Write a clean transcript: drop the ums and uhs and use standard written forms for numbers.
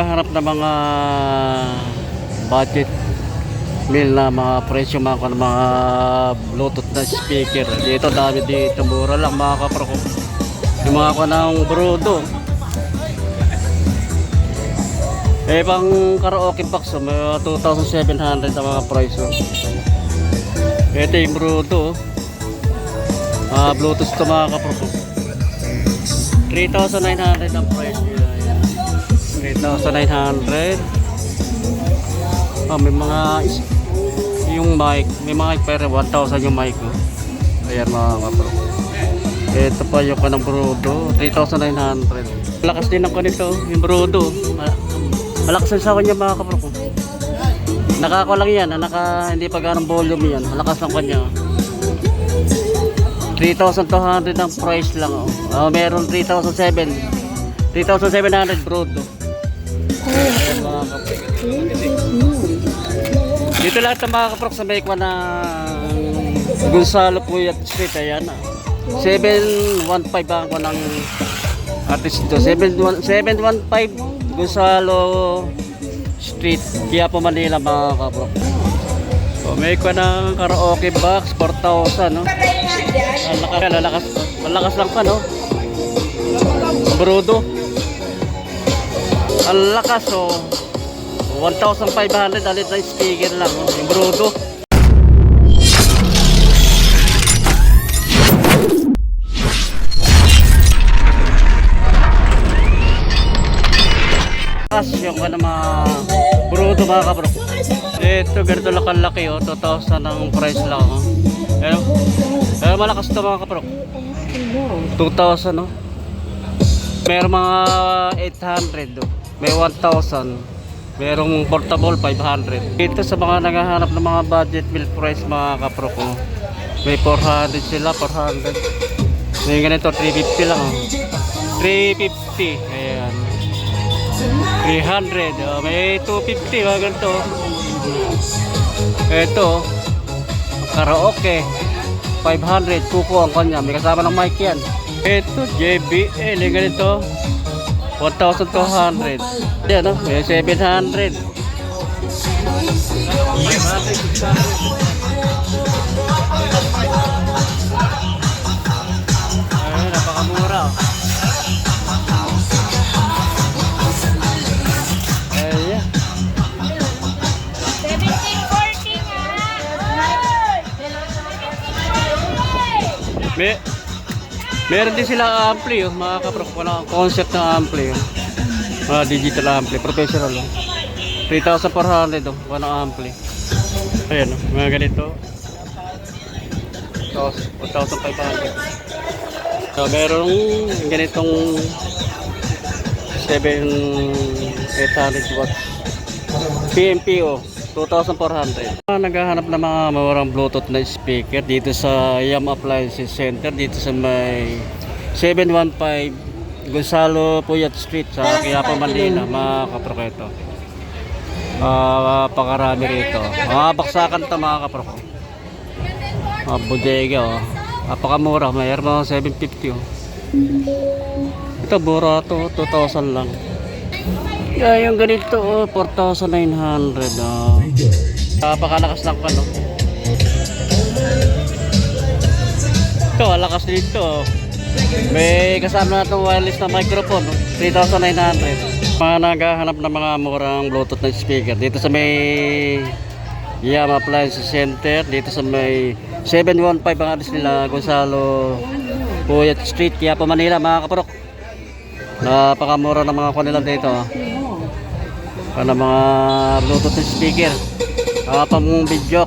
naghahanap ng mga budget meal na mga presyo mga Bluetooth na speaker, dito dami dito, mura lang mga kapro ko. Yung mga ko ng Brodo pang karaoke box, may 2,700 ang mga price. Ito yung Brodo, Bluetooth to mga kapro ko. 3,900 ang price nila. 3,900. May mga yung mic, may mga pero 1,000 yung mic. Ayan mga kapro. Ito pa yung kanang Brodo, 3,900. Malakas din ang kanito, yung Brodo. Malakas sa kanya mga kapro ko. Nakako lang yan, hindi pa ganong volume yan. Malakas ang kanya. 3,200 ang price lang. Meron 3,700 Brodo. Ayan mga kapro. Dito lahat ng mga kaprok sa may kwa ng Gonzalo Puyat Street. Ayan, 715 ang kwa ng artist dito. 715 Gonzalo Street, Quiapo, Manila mga kaprok. May kwa ng karaoke box, 4,000 no? Malakas lang pa no? Brodo ang lakas 1,500 alit na speaker lang yung Brodo. Yung mga Brodo mga kapro. Ito ganito lang kalaki 2,000 ang price lang pero malakas ito mga kapro. 2,000 no? Meron mga 800 may 1,000. Merong portable 500. Dito sa mga naghahanap ng mga budget meal price mga kapro ko, may 400 sila, 400. May ganito 350 lang 350. Ayan, 300. May 250 mga ganito. Ito karaoke 500. Kuko ang kanya, may kasama ng mic yan. Ito JBL ganito 1,200. Yan may 700. Ay, napakamura. Ayan. 1740 nga. Meron din sila ampli mga kapro, concept na ampli digital ampli, professional 3,400 ampli. Ayan mga ganito 1,500. Merong ganitong 7,800 watts PMPO 2,400. Naghahanap ng mga murang Bluetooth na speaker dito sa Yam Appliances Center, dito sa may 715 Gonzalo Puyat Street sa Quiapo, Manila mga kapro ko. Ito pakarami rito, baksakan ito mga kapro ko. Bodega napakamura, mayroon 750 ito mura to, 2,000 lang. Yung ganito 4,900 napakalakas lang pa no. Ito lakas dito, may kasama na itong wireless na microphone 3,900. Mga naghahanap ng mga murang Bluetooth na speaker dito sa may Yam Appliances Center, dito sa may 715 ang address nila, Gonzalo Puyat Street, Quiapo, Manila mga kaprok. Napakamura ng mga kanila dito para mga Bluetooth speaker pang video